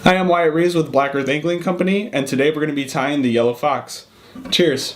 Hi, I'm Wyatt Reeves with Black Earth Angling Company, and today we're going to be tying the yellow fox. Cheers!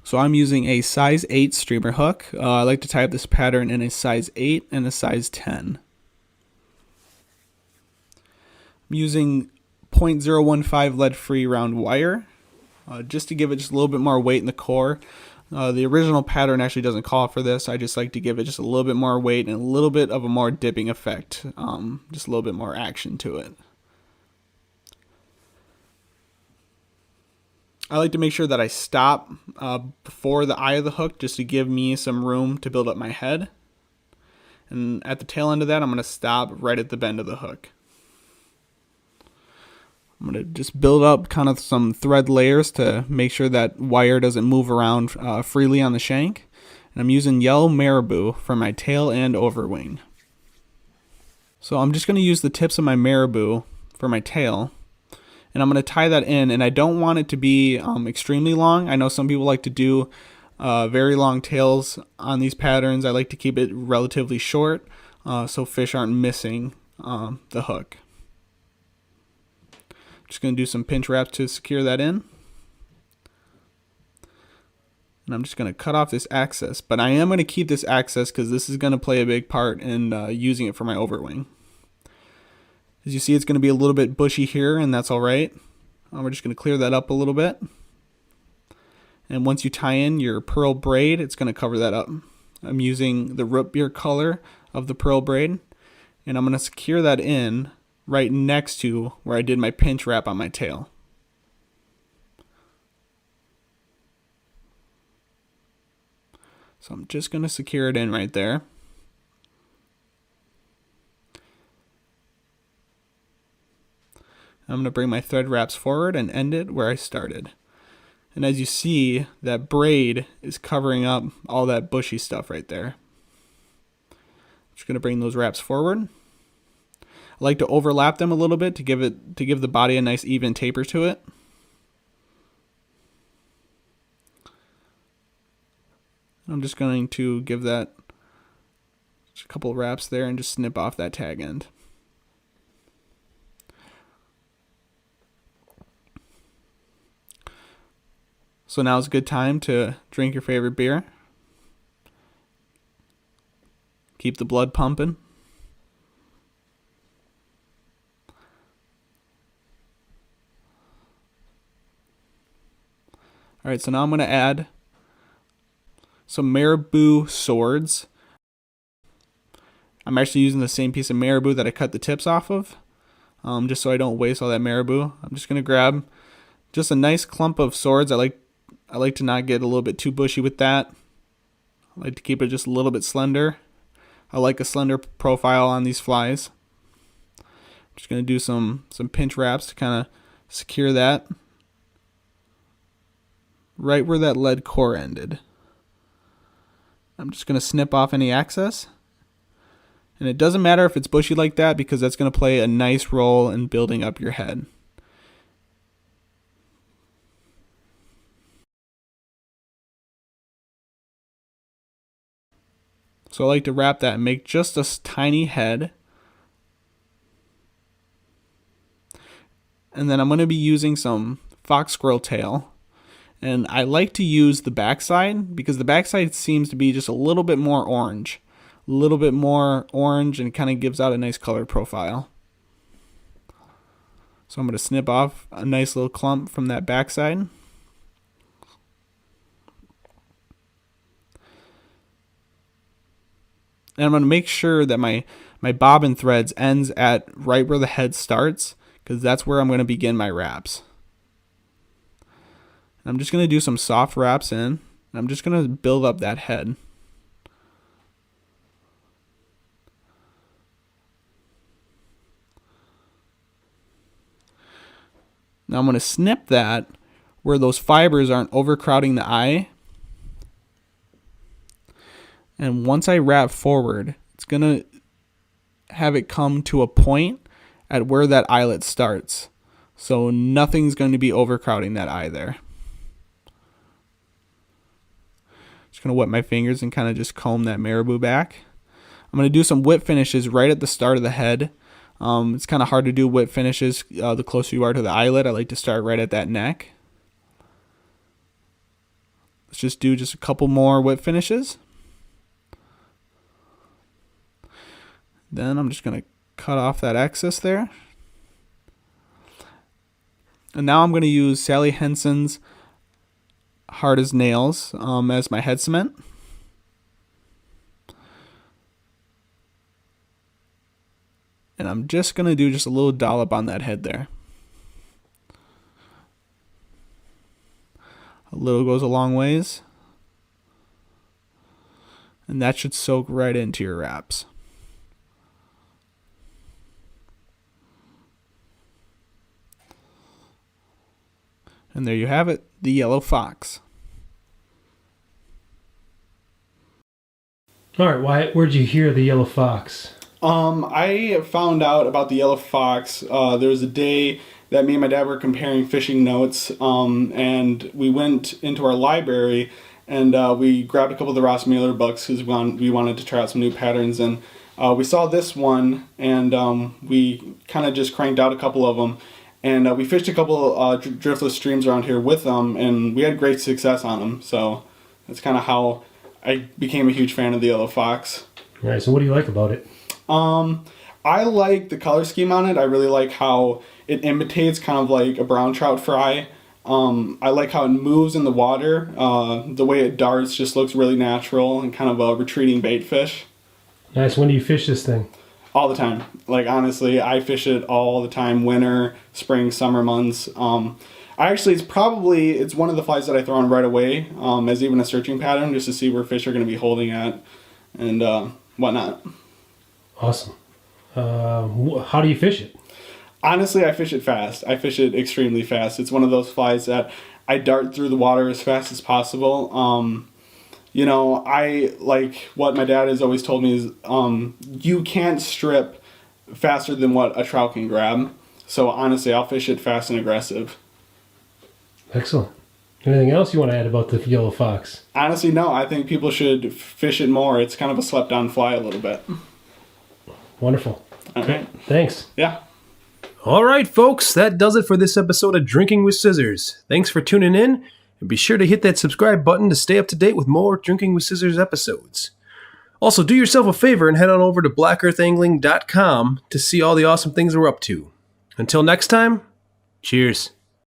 So I'm using a size 8 streamer hook. I like to tie up this pattern in a size 8 and a size 10. I'm using 0.015 lead-free round wire just to give it just a little bit more weight in the core. The original pattern actually doesn't call for this. I just like to give it just a little bit more weight and a little bit of a more dipping effect, just a little bit more action to it. I like to make sure that I stop before the eye of the hook just to give me some room to build up my head. And at the tail end of that, I'm going to stop right at the bend of the hook. I'm going to just build up kind of some thread layers to make sure that wire doesn't move around freely on the shank. And I'm using yellow marabou for my tail and overwing. So I'm just going to use the tips of my marabou for my tail. And I'm going to tie that in, and I don't want it to be extremely long. I know some people like to do very long tails on these patterns. I like to keep it relatively short so fish aren't missing the hook. Just going to do some pinch wraps to secure that in. And I'm just going to cut off this access, but I am going to keep this access because this is going to play a big part in using it for my overwing. As you see, it's going to be a little bit bushy here, and that's all right. We're just going to clear that up a little bit. And once you tie in your pearl braid, it's going to cover that up. I'm using the root beer color of the pearl braid, and I'm going to secure that in right next to where I did my pinch wrap on my tail. So I'm just going to secure it in right there. I'm going to bring my thread wraps forward and end it where I started. And as you see, that braid is covering up all that bushy stuff right there. I'm just going to bring those wraps forward. I like to overlap them a little bit to give the body a nice even taper to it. I'm just going to give that just a couple wraps there and just snip off that tag end. So now is a good time to drink your favorite beer. Keep the blood pumping. All right, so now I'm going to add some marabou swords. I'm actually using the same piece of marabou that I cut the tips off of, just so I don't waste all that marabou. I'm just going to grab just a nice clump of swords. I like to not get a little bit too bushy with that. I like to keep it just a little bit slender. I like a slender profile on these flies. I'm just going to do some pinch wraps to kind of secure that right where that lead core ended. I'm just going to snip off any excess. And it doesn't matter if it's bushy like that because that's going to play a nice role in building up your head. So I like to wrap that and make just a tiny head. And then I'm going to be using some fox squirrel tail. And I like to use the backside because the backside seems to be just a little bit more orange. A little bit more orange, and it kind of gives out a nice color profile. So I'm going to snip off a nice little clump from that backside. And I'm going to make sure that my bobbin threads ends at right where the head starts, because that's where I'm going to begin my wraps. And I'm just going to do some soft wraps in, and I'm just going to build up that head. Now I'm going to snip that where those fibers aren't overcrowding the eye. And once I wrap forward, it's going to have it come to a point at where that eyelet starts. So nothing's going to be overcrowding that eye there. Just going to wet my fingers and kind of just comb that marabou back. I'm going to do some whip finishes right at the start of the head. It's kind of hard to do whip finishes the closer you are to the eyelet. I like to start right at that neck. Let's just do a couple more whip finishes. Then I'm just going to cut off that excess there. And now I'm going to use Sally Henson's Hard as Nails as my head cement. And I'm just going to do a little dollop on that head there. A little goes a long ways. And that should soak right into your wraps. And there you have it, the yellow fox. All right, Wyatt, where'd you hear the yellow fox? I found out about the yellow fox. There was a day that me and my dad were comparing fishing notes, and we went into our library and we grabbed a couple of the Ross Mueller books because we wanted to try out some new patterns. And we saw this one, and we kind of just cranked out a couple of them. And we fished a couple driftless streams around here with them, and we had great success on them. So that's kind of how I became a huge fan of the yellow fox. All right, so what do you like about it? I like the color scheme on it. I really like how it imitates kind of like a brown trout fry. I like how it moves in the water. The way it darts just looks really natural and kind of a retreating bait fish. Nice. When do you fish this thing? All the time. Like, honestly, I fish it all the time. Winter, spring, summer months. It's one of the flies that I throw on right away as even a searching pattern just to see where fish are going to be holding at and whatnot. Awesome. How do you fish it? Honestly, I fish it fast. I fish it extremely fast. It's one of those flies that I dart through the water as fast as possible. I like what my dad has always told me is you can't strip faster than what a trout can grab. So honestly, I'll fish it fast and aggressive. Excellent. Anything else you want to add about the yellow fox? Honestly, no. I think people should fish it more. It's kind of a slept on fly a little bit. Wonderful. All right. Thanks. Yeah. All right, folks. That does it for this episode of Drinking with Scissors. Thanks for tuning in. And be sure to hit that subscribe button to stay up to date with more Drinking with Scissors episodes. Also, do yourself a favor and head on over to blackearthangling.com to see all the awesome things we're up to. Until next time, cheers.